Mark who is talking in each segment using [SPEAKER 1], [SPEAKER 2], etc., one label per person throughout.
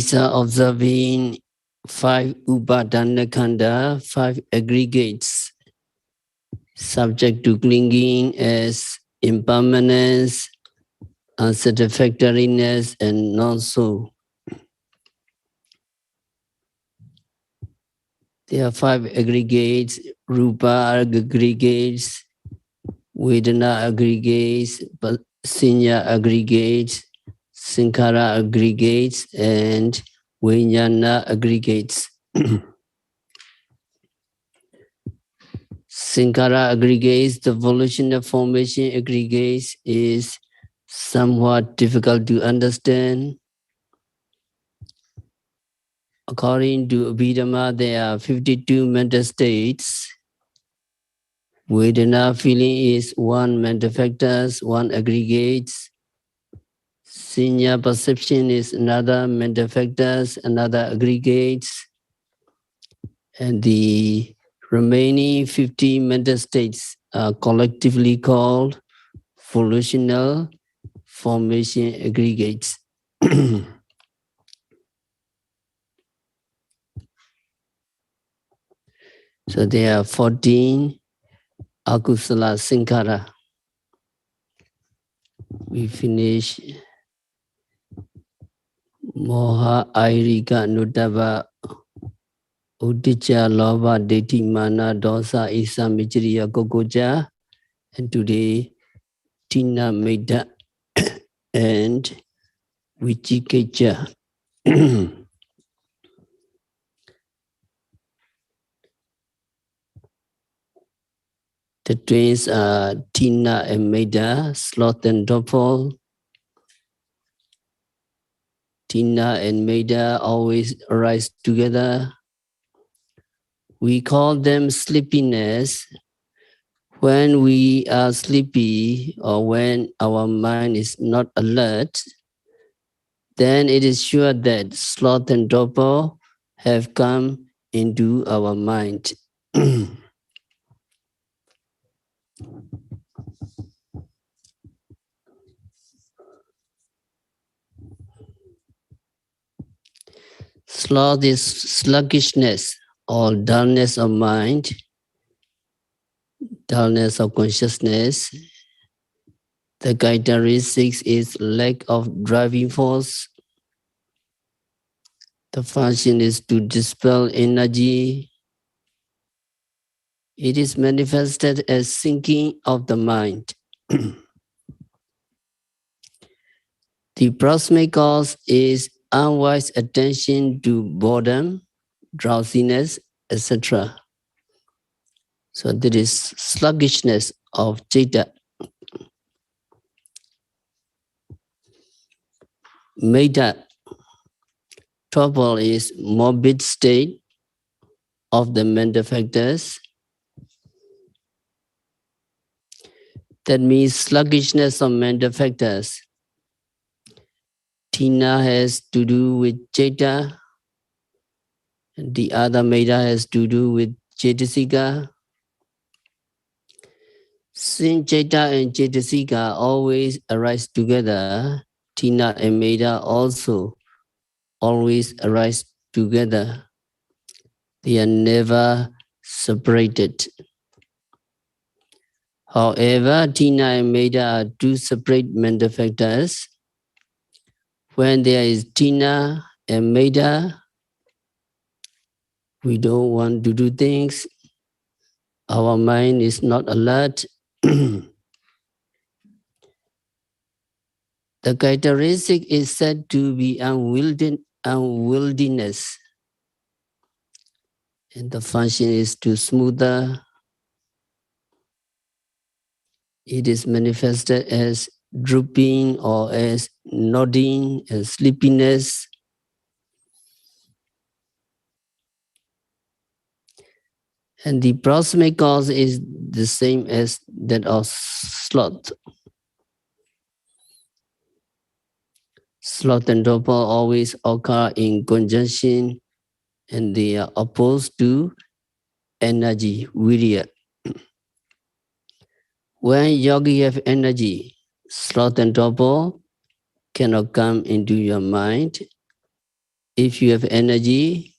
[SPEAKER 1] Yogis are observing 5 upadana-khanda, 5 aggregates, subject to clinging as impermanence, unsatisfactoriness, and non-so. There are 5 aggregates: rupa aggregates, vedana aggregates, sinya aggregates, saṅkhāra aggregates, and vijnana aggregates. Saṅkhāra aggregates, the volitional formation aggregates, is somewhat difficult to understand. According to Abhidhamma, there are 52 mental states. Vedana feeling is 1 mental factors, 1 aggregates. Sinya perception is another mental factors, another aggregates. And the remaining 50 mental states are collectively called volitional formation aggregates. So there are 14 akusala saṅkhāra. We finish moha, airika, nuttava, uddhacca, lobha, ditthi, mana, dosa, isa, micciriya, kokoja, and today tina, medha, and vicikicca. The twins are Tina and Medha, sloth and doppel. Tina and Medha always arise together. We call them sleepiness. When we are sleepy or when our mind is not alert, then it is sure that sloth and doppel have come into our mind. Sloth is sluggishness or dullness of mind, dullness of consciousness. The characteristics is lack of driving force. The function is to dispel energy. It is manifested as sinking of the mind. The proximate cause is unwise attention to boredom, drowsiness, etc. So there is sluggishness of citta. Medha, trouble is morbid state of the mental factors. That means sluggishness of mental factors. Tina has to do with citta. The other Medha has to do with cetasika. Since citta and cetasika always arise together, Tina and Medha also always arise together. They are never separated. However, Tina and Medha are 2 separate mental factors. When there is Tina and Medha, we don't want to do things. Our mind is not alert. The characteristic is said to be unwieldiness. And the function is to smoother. It is manifested as drooping or as nodding, as sleepiness. And the proximate cause is the same as that of sloth. Sloth and doppel always occur in conjunction and they are opposed to energy, virya. When yogi have energy, sloth and doppel cannot come into your mind. If you have energy,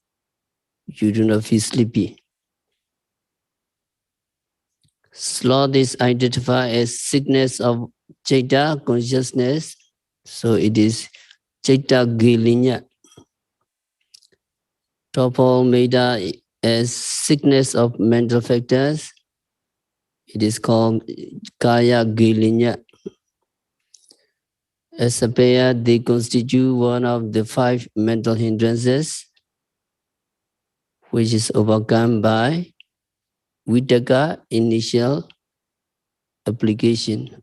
[SPEAKER 1] you do not feel sleepy. Sloth is identified as sickness of Citta consciousness, so it is Citta Gilinya. Torpor Meda as sickness of mental factors, it is called Kaya Gilinya. As a pair, they constitute one of the 5 mental hindrances, which is overcome by Vitaka initial application.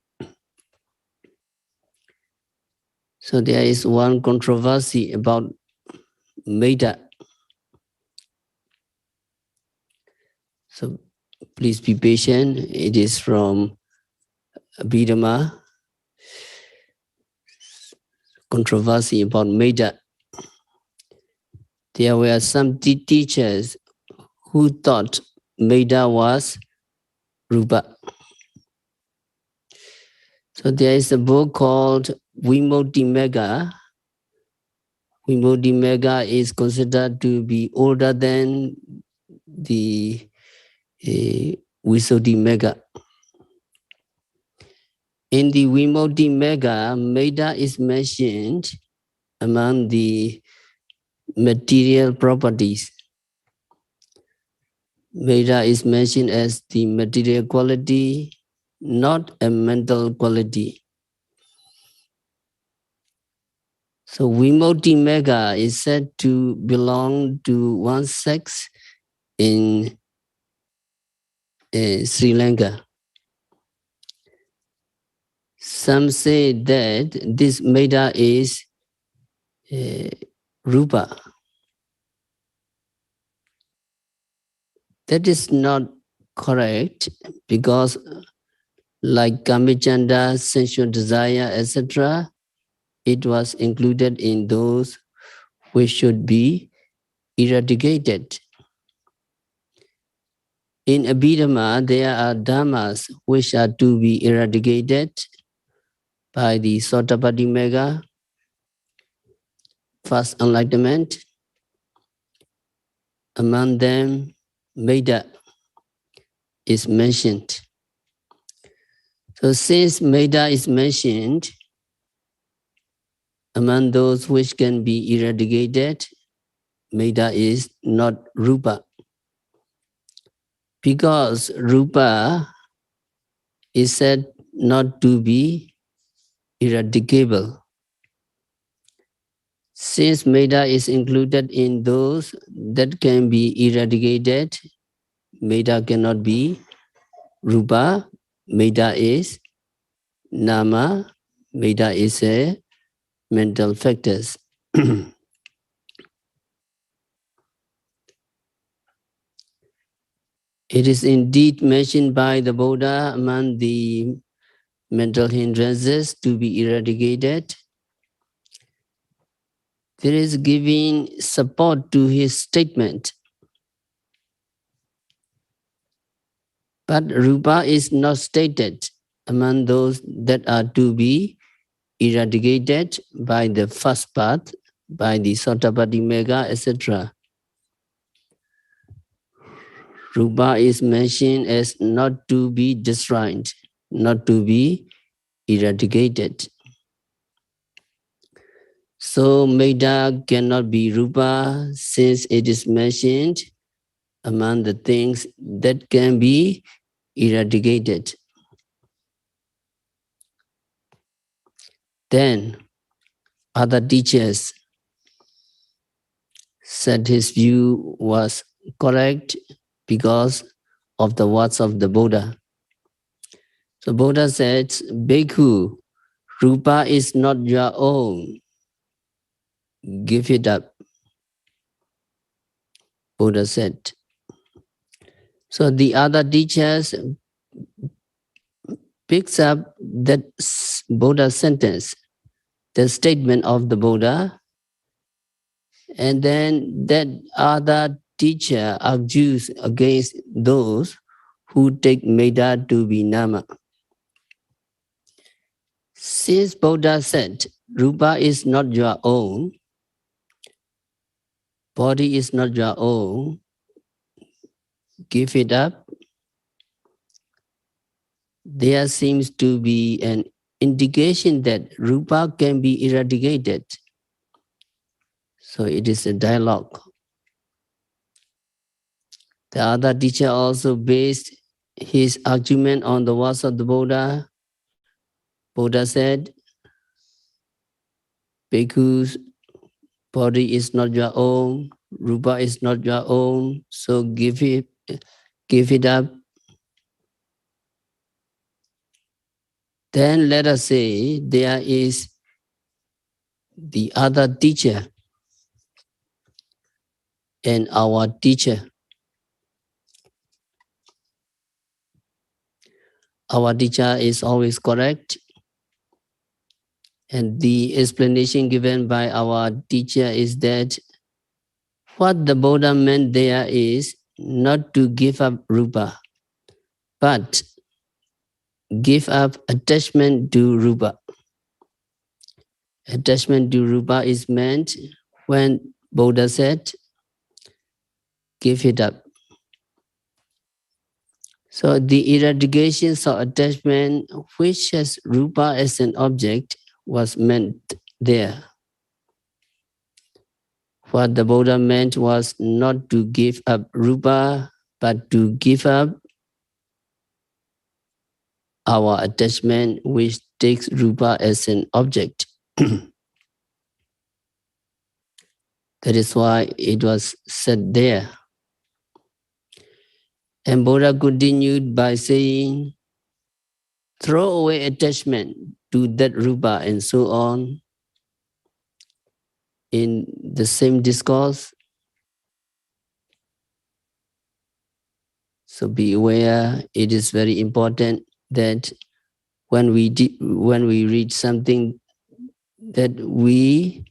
[SPEAKER 1] So there is one controversy about Meda. So please be patient. It is from Abhidhamma. Controversy about Meda. There were some teachers who thought Meda was Rupa. So there is a book called Vimodimagga. Vimodimagga is considered to be older than the Visuddhimagga. In the Vimodimagga, Meda is mentioned among the material properties. Meda is mentioned as the material quality, not a mental quality. So Vimodimagga is said to belong to one sect in Sri Lanka. Some say that this Meda is Rupa. That is not correct because like Kamachanda, sensual desire, etc., it was included in those which should be eradicated. In Abhidhamma, there are dhammas which are to be eradicated by the Sotapadimagga, first enlightenment. Among them, Meda is mentioned. So since Meda is mentioned among those which can be eradicated, Meda is not Rupa. Because Rupa is said not to be eradicable. Since Meda is included in those that can be eradicated, Meda cannot be Rupa. Meda is Nama. Meda is a mental factors. It is indeed mentioned by the Buddha among the mental hindrances to be eradicated. There is giving support to his statement. But Rupa is not stated among those that are to be eradicated by the first path, by the Sotapadimagga, etc. Rupa is mentioned as not to be destroyed, not to be eradicated. So Meda cannot be Rupa since it is mentioned among the things that can be eradicated. Then other teachers said his view was correct because of the words of the Buddha. So Buddha said, Bhikkhu, Rupa is not your own. Give it up. Buddha said. So the other teachers picks up that Buddha sentence, the statement of the Buddha, and then that other teacher argues against those who take Meda to be Nama. Since Buddha said, Rupa is not your own, body is not your own, give it up, there seems to be an indication that rupa can be eradicated. So it is a dialogue. The other teacher also based his argument on the words of the Buddha. Buddha said, Bhikkhus, body is not your own, rupa is not your own, so give it up. Then let us say there is the other teacher and our teacher. Our teacher is always correct, and the explanation given by our teacher is that what the Buddha meant there is not to give up rupa, but give up attachment to rupa. Attachment to rupa is meant when Buddha said, give it up. So the eradication of attachment, which has rupa as an object, was meant there. What the Buddha meant was not to give up rupa, but to give up our attachment, which takes rupa as an object. That is why it was said there. And Buddha continued by saying, throw away attachment to that rupa and so on. In the same discourse, so be aware, it is very important that when we read something, that we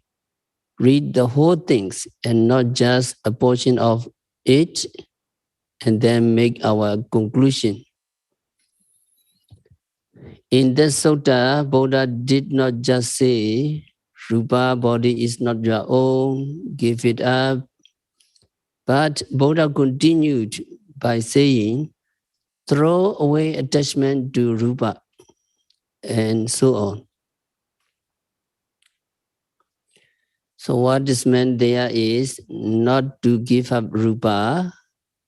[SPEAKER 1] read the whole things and not just a portion of it and then make our conclusion. In the sutta, Buddha did not just say, rupa, body is not your own, give it up. But Buddha continued by saying, throw away attachment to rupa, and so on. So what is meant there is not to give up rupa,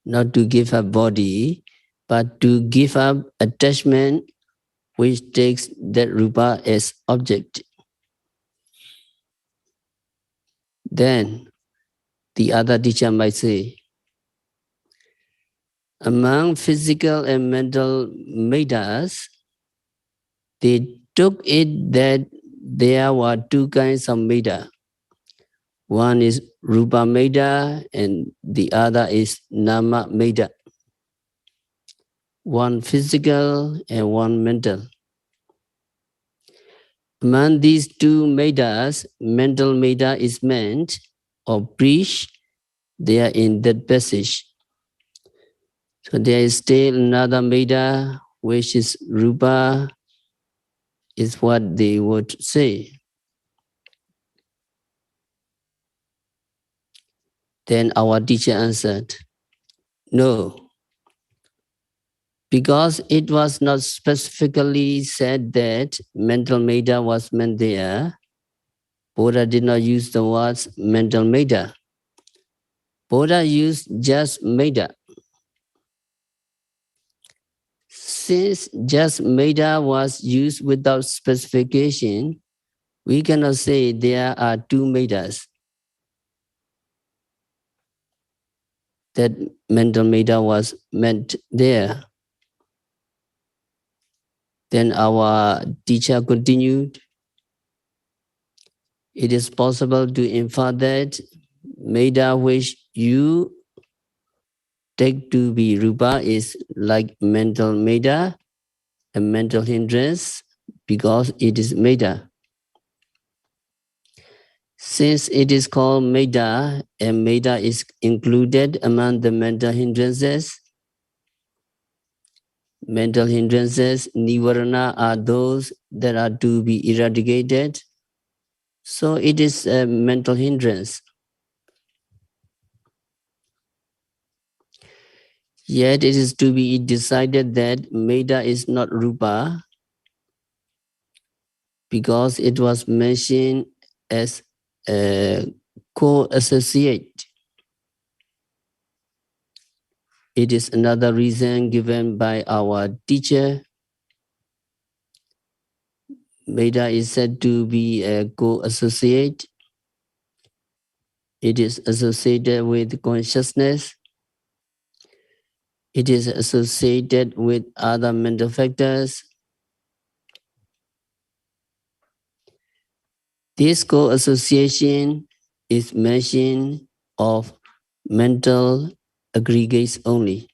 [SPEAKER 1] not to give up body, but to give up attachment which takes that rupa as object. Then the other teacher might say, among physical and mental metas, they took it that there were two kinds of meta. One is rupa meta and the other is nama meta. One physical and one mental. Among these two metas, mental meta is meant or preached there in that passage. So there is still another meta, which is rupa, is what they would say. Then our teacher answered, no, because it was not specifically said that mental meta was meant there. Buddha did not use the words mental meta. Buddha used just meta. Since just meta was used without specification, we cannot say there are two metas. That mental meta was meant there. Then our teacher continued, it is possible to infer that meta which you take to be rupa is like mental meta, a mental hindrance, because it is meta. Since it is called meta, and meta is included among the mental hindrances, nivarana, are those that are to be eradicated. So it is a mental hindrance. Yet it is to be decided that Meda is not Rupa because it was mentioned as a co-associate. It is another reason given by our teacher. Meda is said to be a co-associate. It is associated with consciousness. It is associated with other mental factors. This co-association is mentioned of mental aggregates only.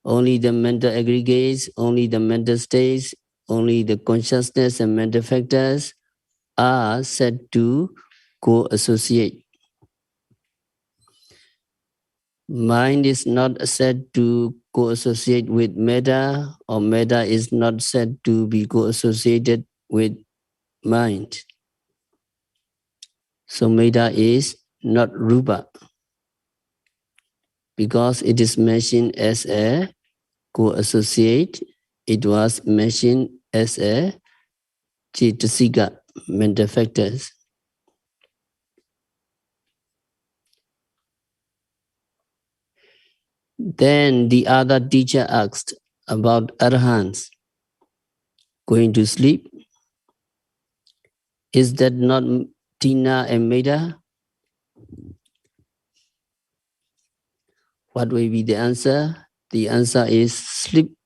[SPEAKER 1] Only the mental aggregates, only the mental states, only the consciousness and mental factors are said to co-associate. Mind is not said to co-associate with Meda, or Meda is not said to be co-associated with mind. So Meda is not Rupa because it is mentioned as a co-associate. It was mentioned as a Cetasika, mental factors. Then the other teacher asked about Arhans going to sleep. Is that not Tina and Meda? What will be the answer? The answer is sleep.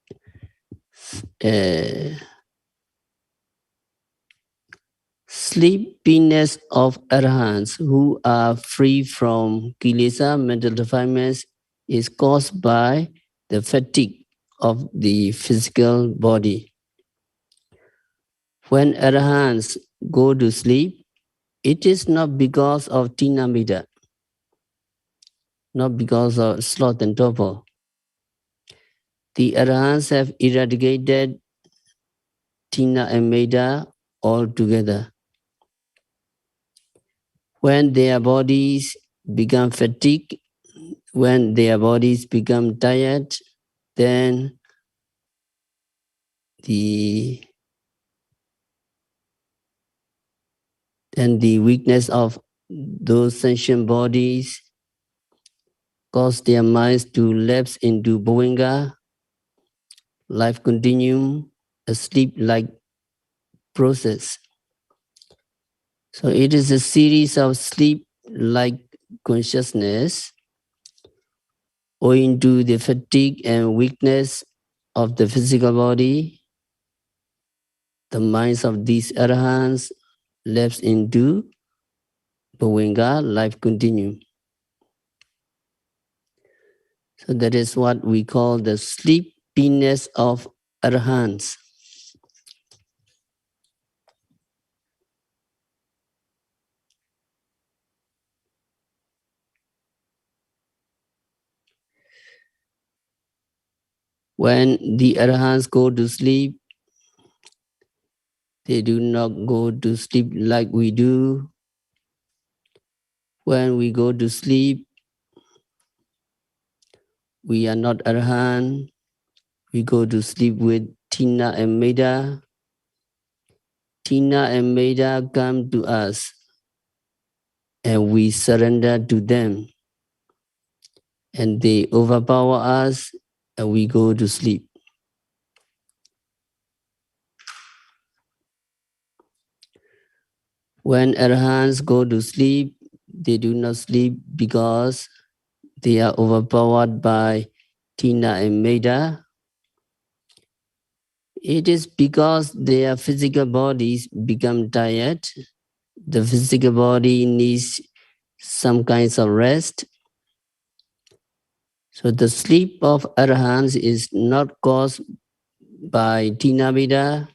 [SPEAKER 1] Sleepiness of Arhans who are free from kilesa, mental defilements, is caused by the fatigue of the physical body. When Arhans go to sleep, it is not because of Tinamida, not because of sloth and torpor. The Arhans have eradicated Tina and Meda altogether. When their bodies become fatigued, when their bodies become tired, then the weakness of those sentient bodies cause their minds to lapse into Bhovenga, life continuum, a sleep-like process. So it is a series of sleep-like consciousness owing to the fatigue and weakness of the physical body. The minds of these arahants lapse into Bhovenga, life continuum. So that is what we call the sleepiness of arahants. When the arahants go to sleep, they do not go to sleep like we do. When we go to sleep, we are not arahant. We go to sleep with Tina and Meda. Tina and Meda come to us and we surrender to them. And they overpower us and we go to sleep. When arahants go to sleep, they do not sleep because they are overpowered by Tina and Meda. It is because their physical bodies become tired. The physical body needs some kinds of rest. So the sleep of arahants is not caused by Tina Meda.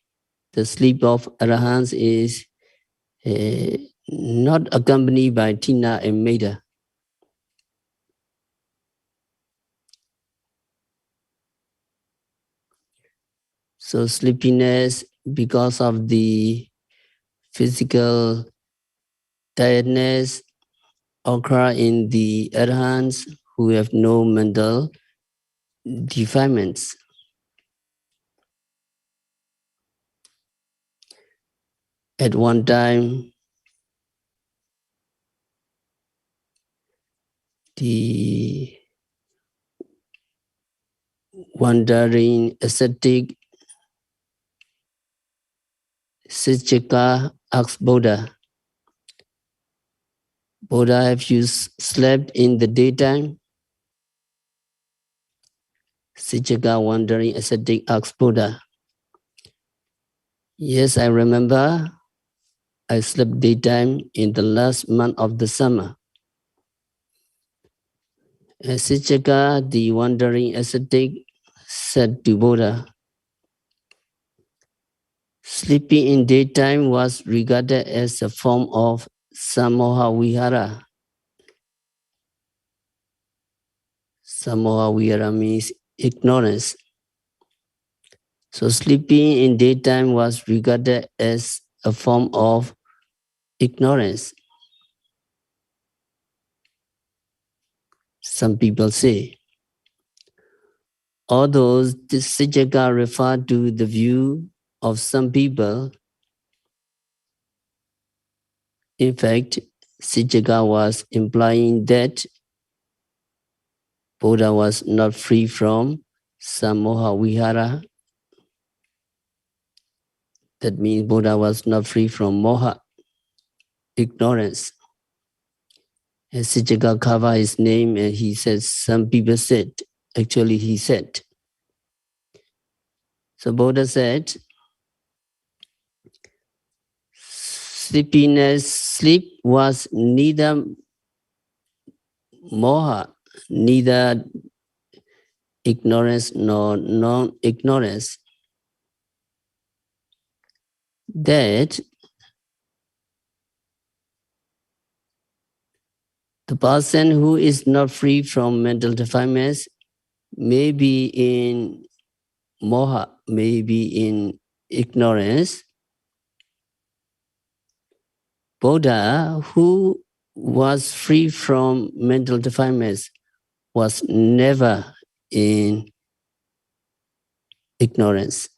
[SPEAKER 1] The sleep of arahants is not accompanied by Tina and Meda. So sleepiness because of the physical tiredness occur in the arahants who have no mental defilements. At one time, the wandering ascetic Sichaka asked Buddha, Buddha, have you slept in the daytime? Sichaka, wandering ascetic, asked Buddha, yes, I remember. I slept daytime in the last month of the summer. Sichaka, the wandering ascetic, said to Buddha, sleeping in daytime was regarded as a form of samoha vihara. Samoha vihara means ignorance. So sleeping in daytime was regarded as a form of ignorance. Some people say. Although this Sichaka referred to the view of some people, in fact, Sichaka was implying that Buddha was not free from samoha vihara. That means Buddha was not free from moha, ignorance. And Sichaka covered his name and he said, some people said, actually he said. So Buddha said, sleep was neither moha, neither ignorance nor non-ignorance. That the person who is not free from mental defilements may be in moha, may be in ignorance. Buddha, who was free from mental defilements, was never in ignorance.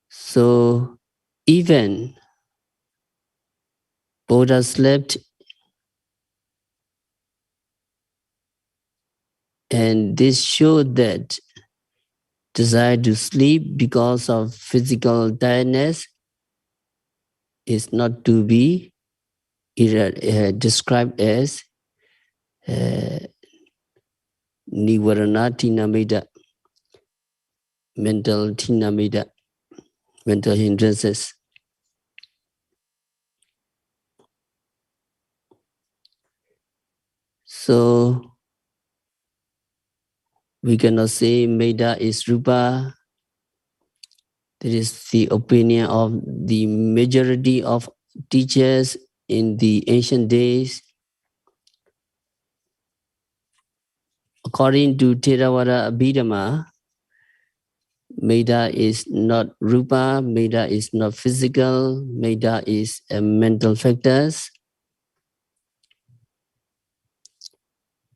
[SPEAKER 1] So even Buddha slept, and this showed that desire to sleep because of physical tiredness is not to be described as nivarana tinamida, mental tinamida, mental hindrances. So we cannot say Meda is Rupa. That is the opinion of the majority of teachers in the ancient days. According to Theravada Abhidhamma, Meda is not Rupa, Meda is not physical, Meda is a mental factors.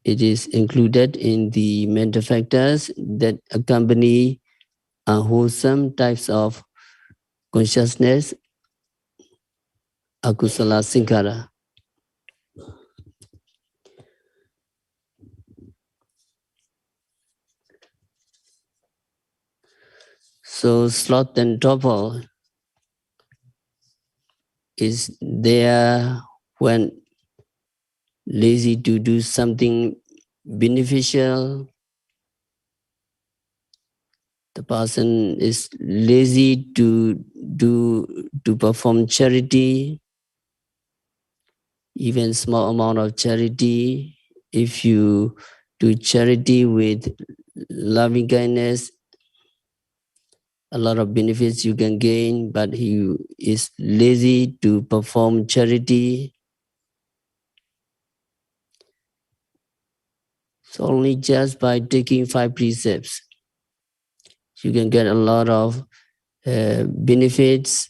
[SPEAKER 1] It is included in the mental factors that accompany unwholesome types of consciousness, akusala saṅkhāra. So sloth and torpor is there when lazy to do something beneficial. The person is lazy to perform charity, even small amount of charity. If you do charity with loving kindness, a lot of benefits you can gain, but he is lazy to perform charity. So only just by taking 5 precepts, you can get a lot of benefits.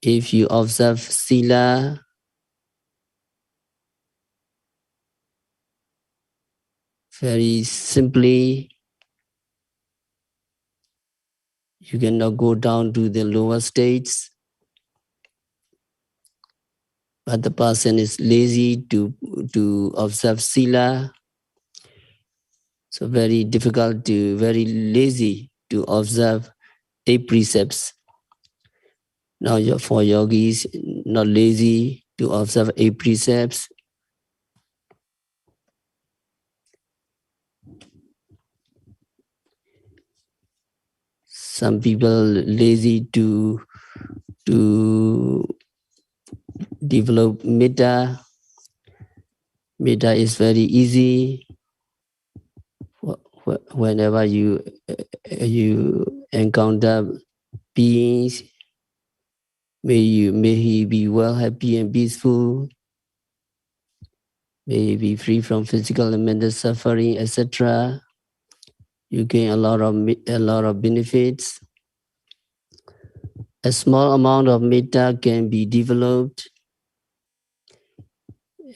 [SPEAKER 1] If you observe sila, Very simply, you cannot go down to the lower states, but the person is lazy to observe sila. So very difficult very lazy to observe 8 precepts. Now for yogis, not lazy to observe 8 precepts. Some people lazy to develop metta. Metta is very easy. Whenever you encounter beings, may he be well, happy, and peaceful. May he be free from physical and mental suffering, etc. You gain a lot of benefits. A small amount of metta can be developed,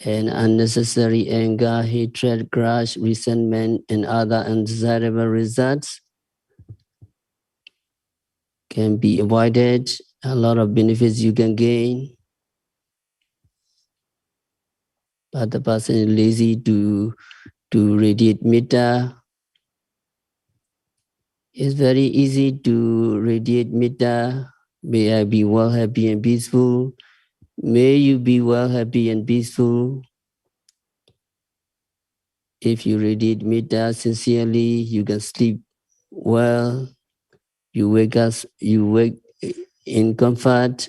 [SPEAKER 1] and unnecessary anger, hatred, grudge, resentment, and other undesirable results can be avoided. A lot of benefits you can gain. But the person is lazy to radiate metta. It's very easy to radiate metta. May I be well, happy, and peaceful. May you be well, happy, and peaceful. If you radiate metta sincerely, you can sleep well. You wake in comfort.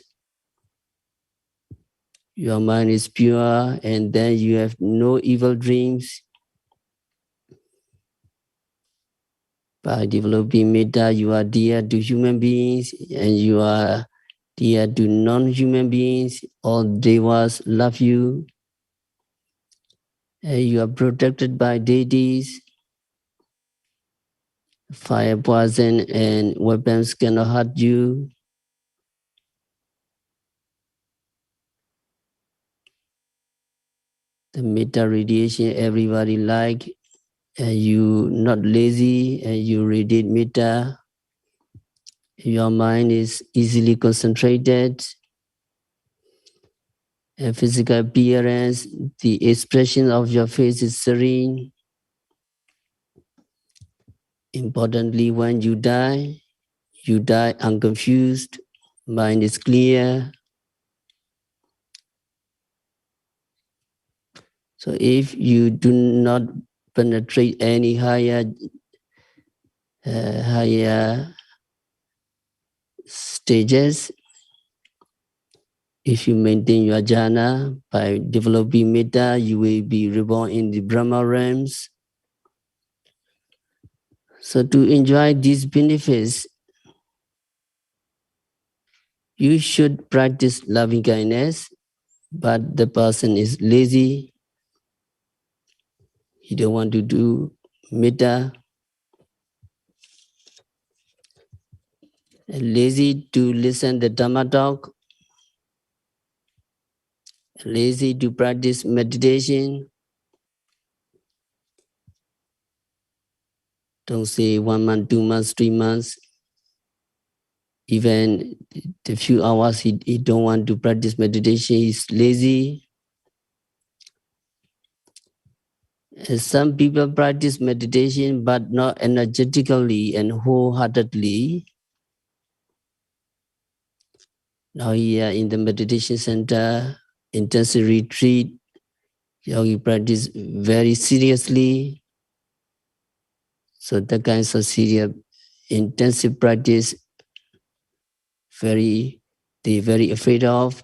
[SPEAKER 1] Your mind is pure, and then you have no evil dreams. By developing metta, you are dear to human beings, and you are dear to non-human beings. All devas love you. And you are protected by deities. Fire, poison, and weapons cannot hurt you. The metta radiation everybody like, and you not lazy, and you radiate metta. Your mind is easily concentrated. And physical appearance, the expression of your face is serene. Importantly, when you die unconfused, mind is clear. So if you do not penetrate any higher stages, if you maintain your jhana by developing metta, you will be reborn in the Brahma realms. So to enjoy these benefits, you should practice loving kindness, but the person is lazy. He don't want to do metta. Lazy to listen the Dhamma talk. Lazy to practice meditation. Don't say 1 month, 2 months, 3 months. Even the few hours he don't want to practice meditation, he's lazy. And some people practice meditation but not energetically and wholeheartedly. Now here in the meditation center, intensive retreat, yogi practice very seriously. So the kinds of serious intensive practice they're very afraid of.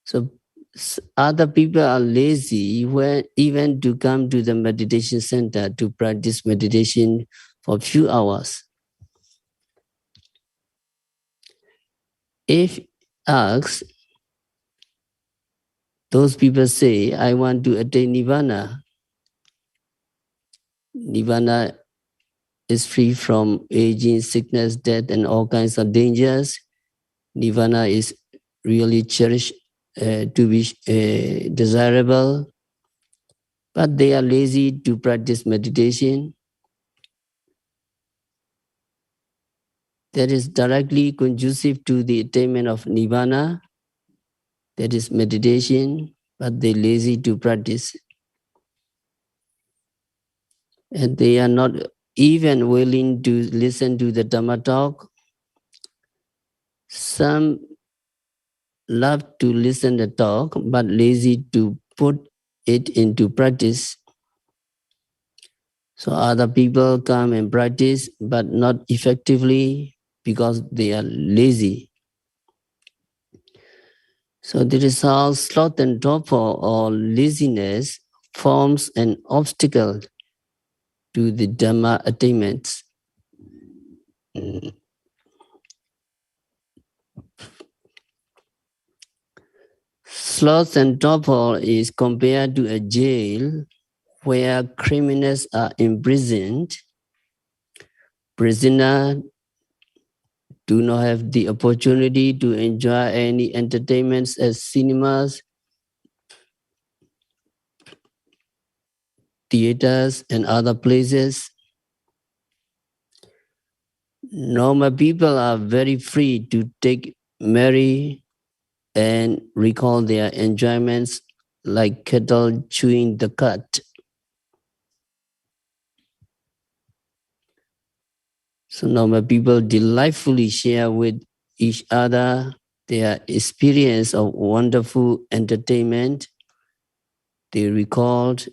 [SPEAKER 1] So other people are lazy when even to come to the meditation center to practice meditation for a few hours. If asked, those people say, I want to attain Nirvana. Nirvana is free from aging, sickness, death, and all kinds of dangers. Nirvana is really cherished to be desirable. but they are lazy to practice meditation. That is directly conducive to the attainment of Nibbana. That is meditation, but they are lazy to practice. And they are not even willing to listen to the Dhamma talk. Some love to listen the talk, but lazy to put it into practice. So other people come and practice, but not effectively because they are lazy. So the result, sloth and torpor or laziness forms an obstacle to the Dhamma attainments. Sloth and torpor is compared to a jail where criminals are imprisoned. Prisoners do not have the opportunity to enjoy any entertainments as cinemas, theaters, and other places. Normal people are very free to take merry and recall their enjoyments like cattle chewing the cud. So normal people delightfully share with each other their experience of wonderful entertainment. They recalled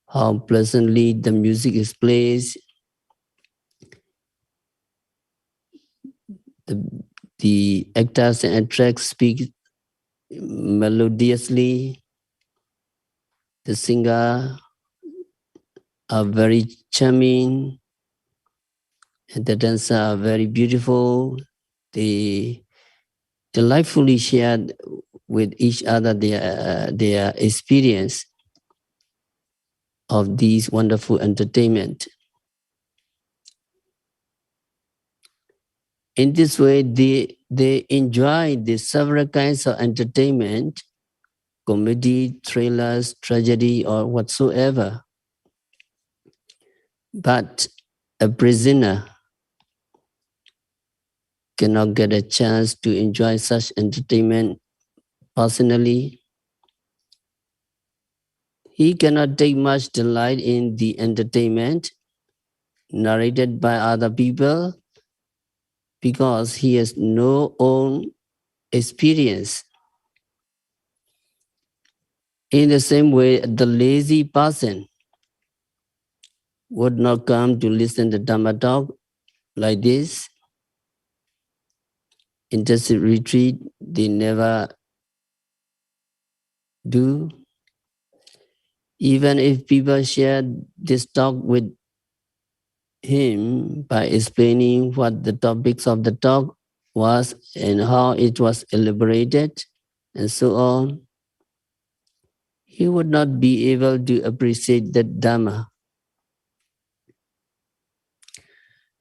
[SPEAKER 1] how pleasantly the music is played, the actors and actresses speak melodiously, the singer are very charming, and the dancers are very beautiful. They delightfully shared with each other their experience of these wonderful entertainment. In this way, they enjoy the several kinds of entertainment, comedy, thrillers, tragedy, or whatsoever. But a prisoner cannot get a chance to enjoy such entertainment personally. He cannot take much delight in the entertainment narrated by other people because he has no own experience. In the same way, the lazy person would not come to listen to Dhamma talk like this. Intensive retreat, they never do. Even if people share this talk with him by explaining what the topics of the talk was and how it was elaborated and so on, he would not be able to appreciate that Dhamma.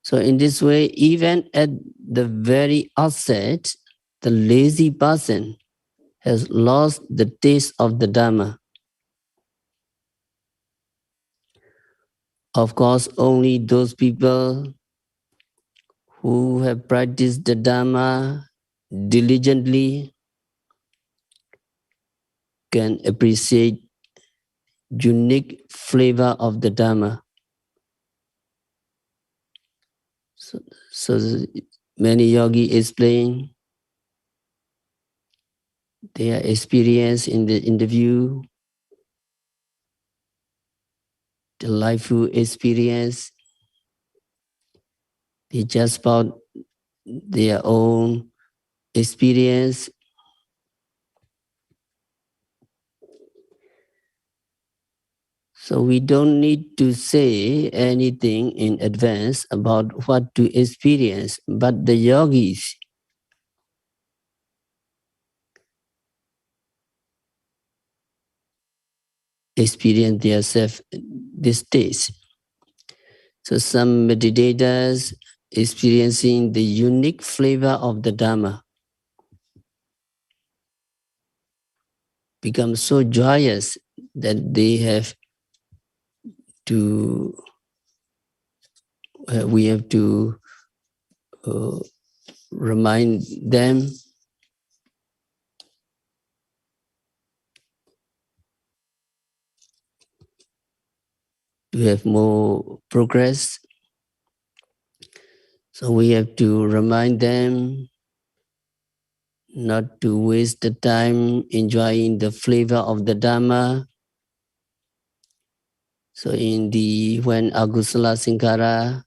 [SPEAKER 1] So in this way, even at the very outset, the lazy person has lost the taste of the Dhamma. Of course, only those people who have practiced the Dhamma diligently can appreciate unique flavor of the Dhamma. So many yogis explain their experience in the interview, the delightful experience. They just about their own experience. So we don't need to say anything in advance about what to experience, but the yogis experience themselves this stage. So some meditators experiencing the unique flavor of the Dhamma become so joyous that they have to, we have to remind them to have more progress. So we have to remind them not to waste the time enjoying the flavor of the Dhamma. So when agusala saṅkhāra,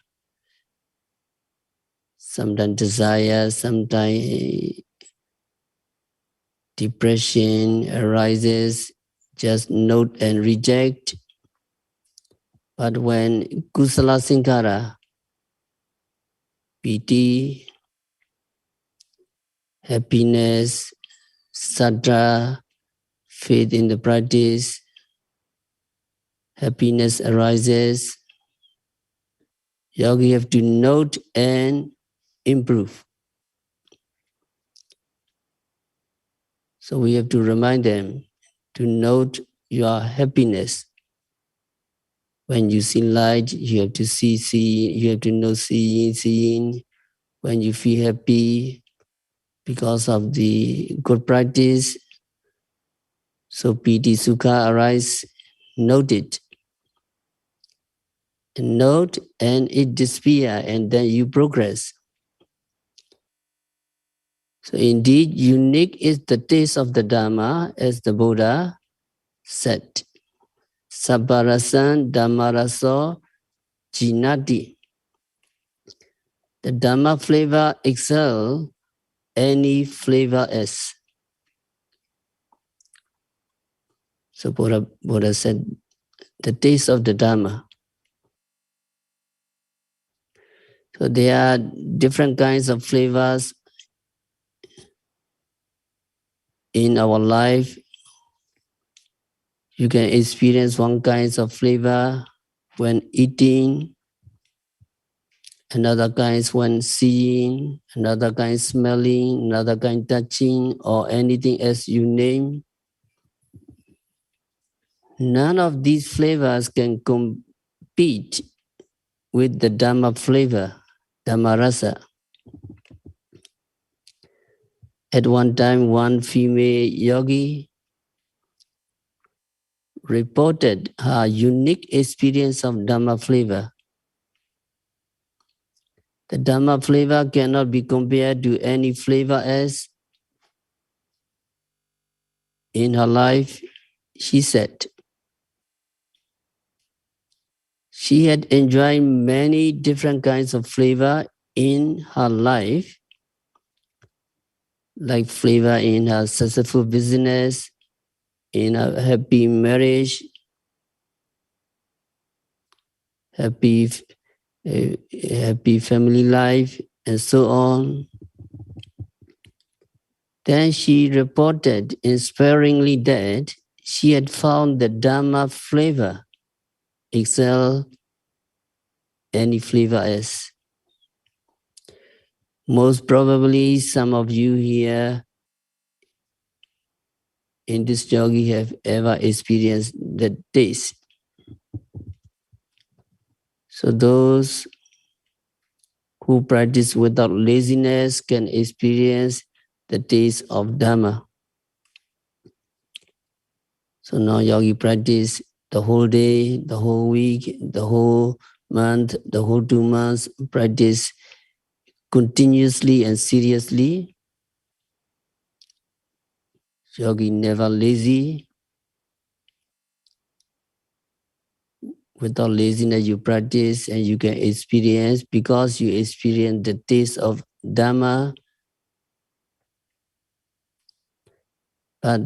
[SPEAKER 1] sometimes desire, sometimes depression arises, just note and reject. But when kusala saṅkhāra, piti, happiness, saddha, faith in the practice, happiness arises, yogi have to note and improve. So we have to remind them to note your happiness. When you see light, you have to see, you have to know seeing. When you feel happy because of the good practice, so piti sukha arise, note it. And note and it disappear, and then you progress. So indeed, unique is the taste of the Dhamma, as the Buddha said. Sabbarasan dhammaraso jinati. The Dhamma flavor excels any flavor else. So Buddha said, the taste of the Dhamma. So there are different kinds of flavors in our life. You can experience one kind of flavor when eating, another kind when seeing, another kind smelling, another kind touching, or anything else you name. None of these flavors can compete with the Dhamma flavor, Dhamma rasa. At one time, one female yogi reported her unique experience of Dhamma flavor. The Dhamma flavor cannot be compared to any flavor else. In her life, she said, she had enjoyed many different kinds of flavor in her life, like flavor in her successful business, in a happy marriage, happy family life, and so on. Then she reported inspiringly that she had found the Dhamma flavor excel any flavor else. Most probably some of you here in this yogi have ever experienced the taste. So those who practice without laziness can experience the taste of Dhamma. So now yogi practice the whole day, the whole week, the whole month, the whole 2 months, practice continuously and seriously. Yogi never lazy. Without laziness you practice and you can experience, because you experience the taste of Dhamma. But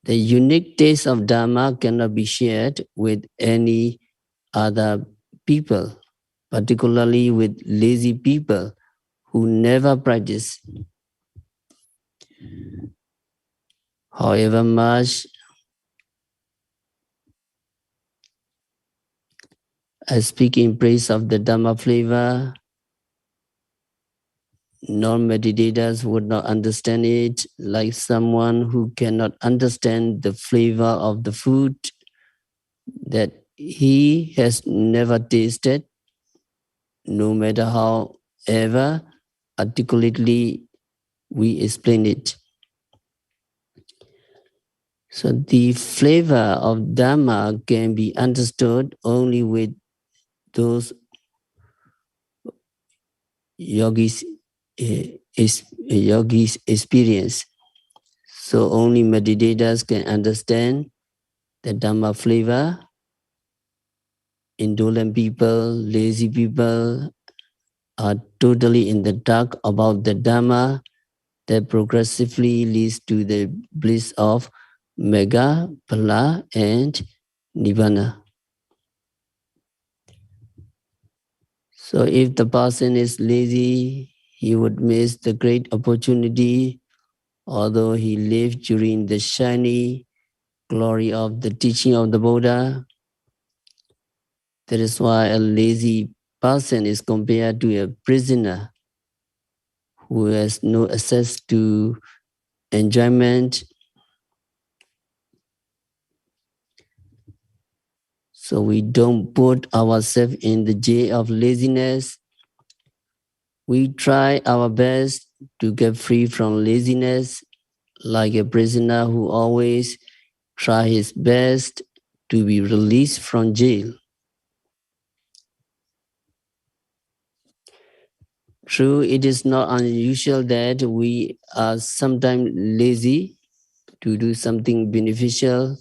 [SPEAKER 1] the unique taste of Dhamma cannot be shared with any other people, particularly with lazy people who never practice. However much I speak in praise of the Dhamma flavor, non-meditators would not understand it, like someone who cannot understand the flavor of the food. that he has never tasted, no matter how ever articulately we explain it. So the flavor of Dhamma can be understood only with those yogis, yogis experience. So only meditators can understand the Dhamma flavor. Indolent people, lazy people are totally in the dark about the Dhamma that progressively leads to the bliss of Mega, Pala, and Nibbana. So if the person is lazy, he would miss the great opportunity, although he lived during the shiny glory of the teaching of the Buddha. That is why a lazy person is compared to a prisoner who has no access to enjoyment. So we don't put ourselves in the jail of laziness. We try our best to get free from laziness, like a prisoner who always tries his best to be released from jail. True, it is not unusual that we are sometimes lazy to do something beneficial.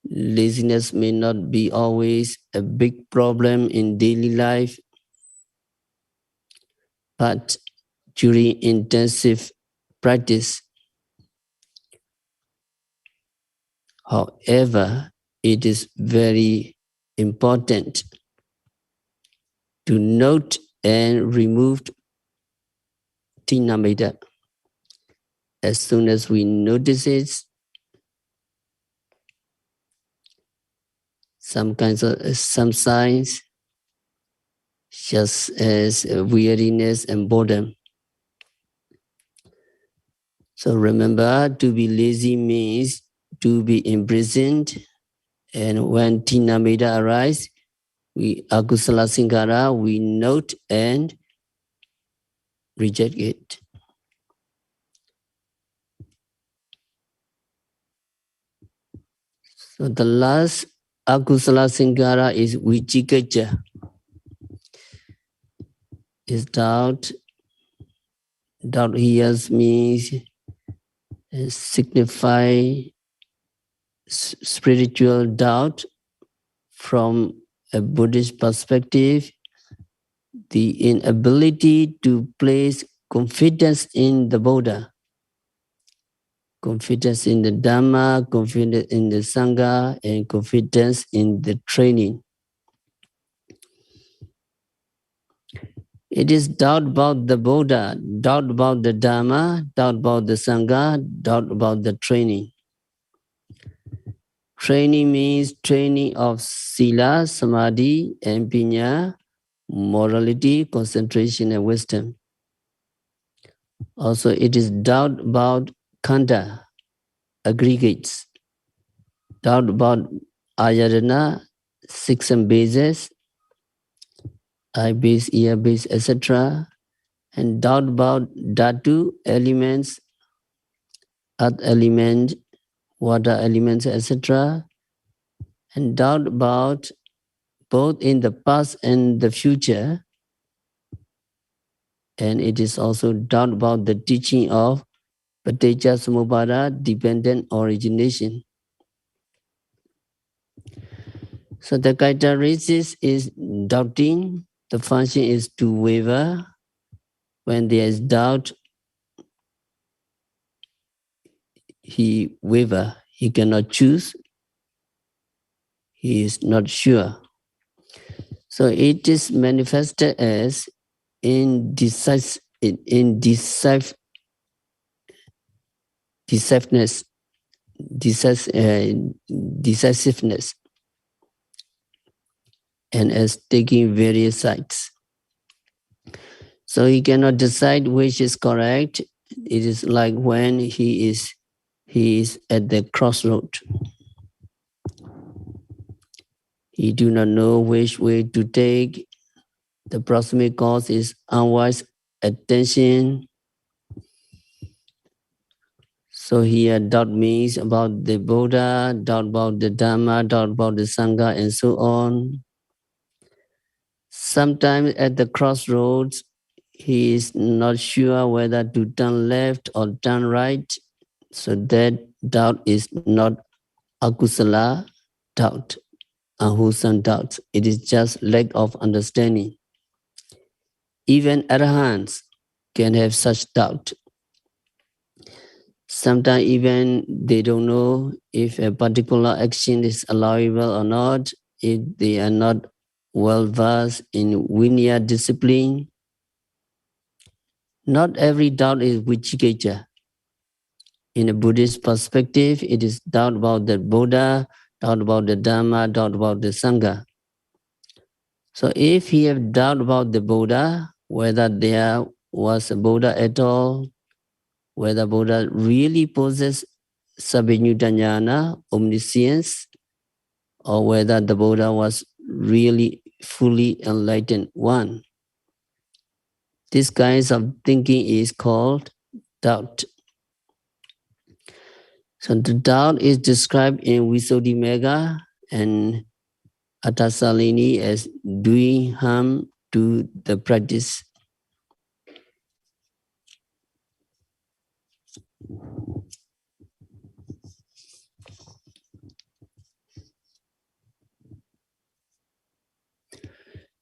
[SPEAKER 1] Laziness may not be always a big problem in daily life, but during intensive practice, however, it is very important to note and remove Tinamida. As soon as we notice it, some signs, just as weariness and boredom. So remember, to be lazy means to be imprisoned, and when Tinamida arises, we akusala saṅkhāra, we note and reject it. So the last akusala saṅkhāra is vicikicca, is doubt. Doubt here means signify spiritual doubt. From a Buddhist perspective, the inability to place confidence in the Buddha, confidence in the Dhamma, confidence in the Sangha, and confidence in the training. It is doubt about the Buddha, doubt about the Dhamma, doubt about the Sangha, doubt about the training. Training means training of sila, samadhi, and piññā, morality, concentration, and wisdom. Also, it is doubt about khandha, aggregates, doubt about ayatana, six and bases, eye base, ear base, etc., and doubt about dhatu, elements, earth element, water elements, etc., and doubt about both in the past and the future. And it is also doubt about the teaching of paticca samuppada, dependent origination. So the characteristic is doubting. The function is to waver. When there is doubt, he waver. He cannot choose. He is not sure. So it is manifested as decisiveness, decisiveness, and as taking various sides. So he cannot decide which is correct. It is like when he is at the crossroad. He do not know which way to take. The proximate cause is unwise attention. So here doubt means about the Buddha, doubt about the Dharma, doubt about the Sangha, and so on. Sometimes at the crossroads, he is not sure whether to turn left or turn right. So that doubt is not akusala doubt, unwholesome doubt. It is just lack of understanding. Even arahants can have such doubt. Sometimes even they don't know if a particular action is allowable or not, if they are not well versed in Vinaya discipline. Not every doubt is Vichiketa. In a Buddhist perspective, it is doubt about the Buddha, doubt about the Dharma, doubt about the Sangha. So if he have doubt about the Buddha, whether there was a Buddha at all, whether Buddha really possesses Sabhinyutanyana, omniscience, or whether the Buddha was really fully enlightened one. This kind of thinking is called doubt. So the doubt is described in Visuddhimagga and Attasalini as doing harm to the practice.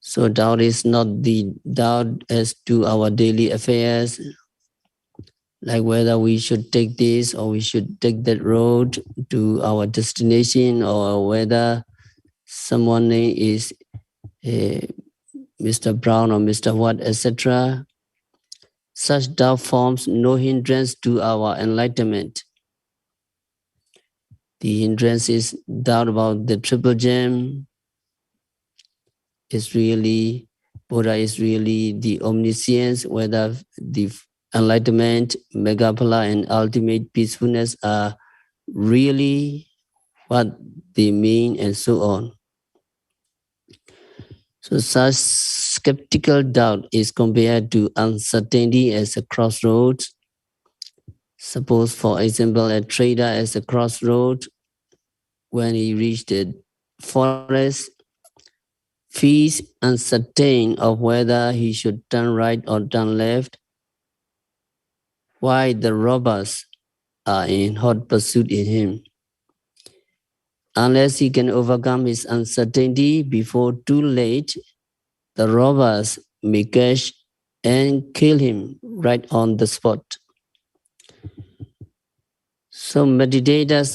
[SPEAKER 1] So doubt is not the doubt as to our daily affairs, like whether we should take this or we should take that road to our destination, or whether someone is Mr. Brown or Mr. What, etc. Such doubt forms no hindrance to our enlightenment. The hindrance is doubt about the triple gem. Is really, Buddha is really the omniscience, whether the enlightenment, Megaphala, and ultimate peacefulness are really what they mean, and so on. So such skeptical doubt is compared to uncertainty as a crossroads. Suppose, for example, a trader as a crossroad, when he reached the forest, feels uncertain of whether he should turn right or turn left, while the robbers are in hot pursuit in him. Unless he can overcome his uncertainty before too late, the robbers may catch and kill him right on the spot. So meditators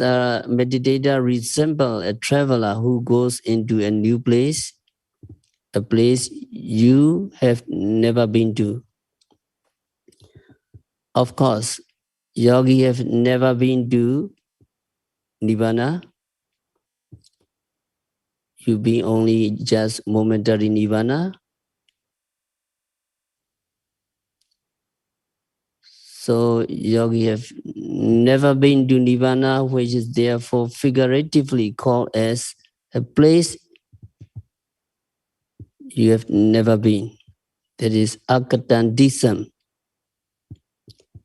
[SPEAKER 1] resemble a traveler who goes into a new place, a place you have never been to. Of course, yogi have never been to Nirvana. You be only just momentary Nirvana. So yogi have never been to Nirvana, which is therefore figuratively called as a place you have never been. That is akatandism.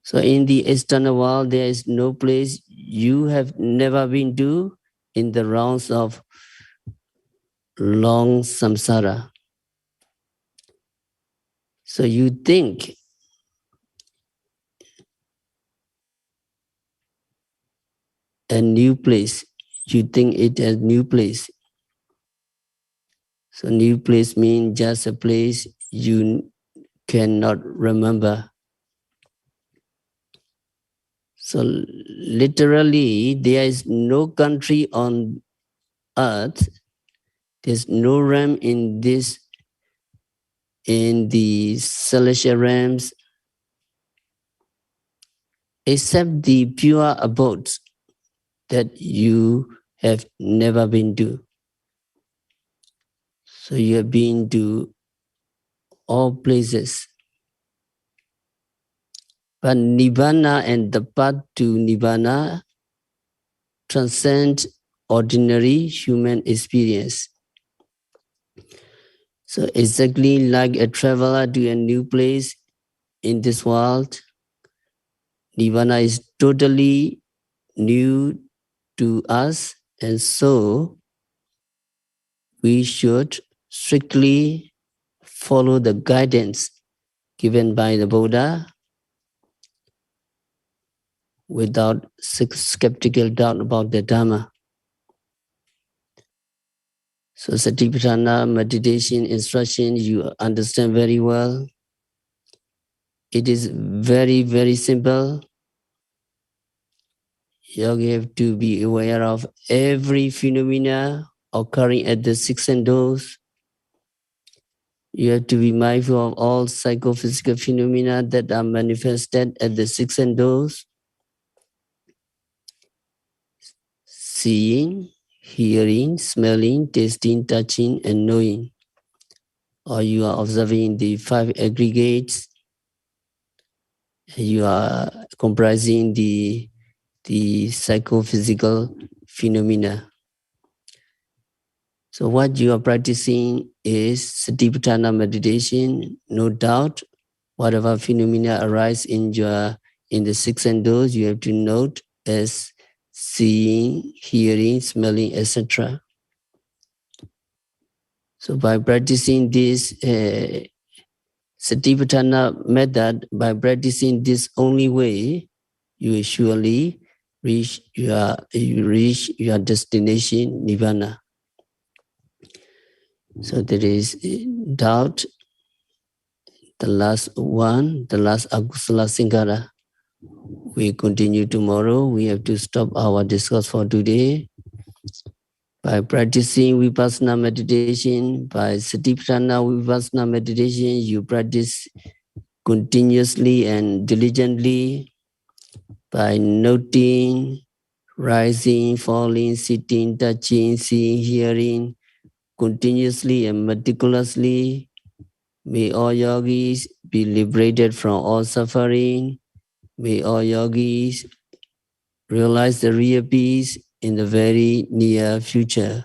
[SPEAKER 1] So in the external world, there is no place you have never been to in the rounds of long samsara. So you think a new place, you think it a new place. So new place means just a place you cannot remember. So literally, there is no country on earth, there's no realm in the celestial realms, except the pure abodes that you have never been to. So you have been to all places. But Nibbana and the path to Nibbana transcend ordinary human experience. So exactly like a traveler to a new place in this world, Nirvana is totally new to us, and so we should strictly follow the guidance given by the Buddha without skeptical doubt about the Dharma. So Satipatthana meditation instruction you understand very well. It is very, very simple. You have to be aware of every phenomena occurring at the six senses. You have to be mindful of all psychophysical phenomena that are manifested at the six senses. Seeing, hearing, smelling, tasting, touching, and knowing. Or you are observing the five aggregates. You are comprising the psychophysical phenomena. So what you are practicing is Satipatthana meditation. No doubt, whatever phenomena arise in the six senses, you have to note as seeing, hearing, smelling, etc. So by practicing this Satipatthana method, by practicing this only way, you will surely reach your destination, Nirvana. So there is doubt, the last one, the last akusala saṅkhāra. We continue tomorrow. We have to stop our discourse for today. By practicing vipassana meditation, by Satipatthana vipassana meditation, you practice continuously and diligently by noting, rising, falling, sitting, touching, seeing, hearing, continuously and meticulously. May all yogis be liberated from all suffering. May all yogis realize the real peace in the very near future.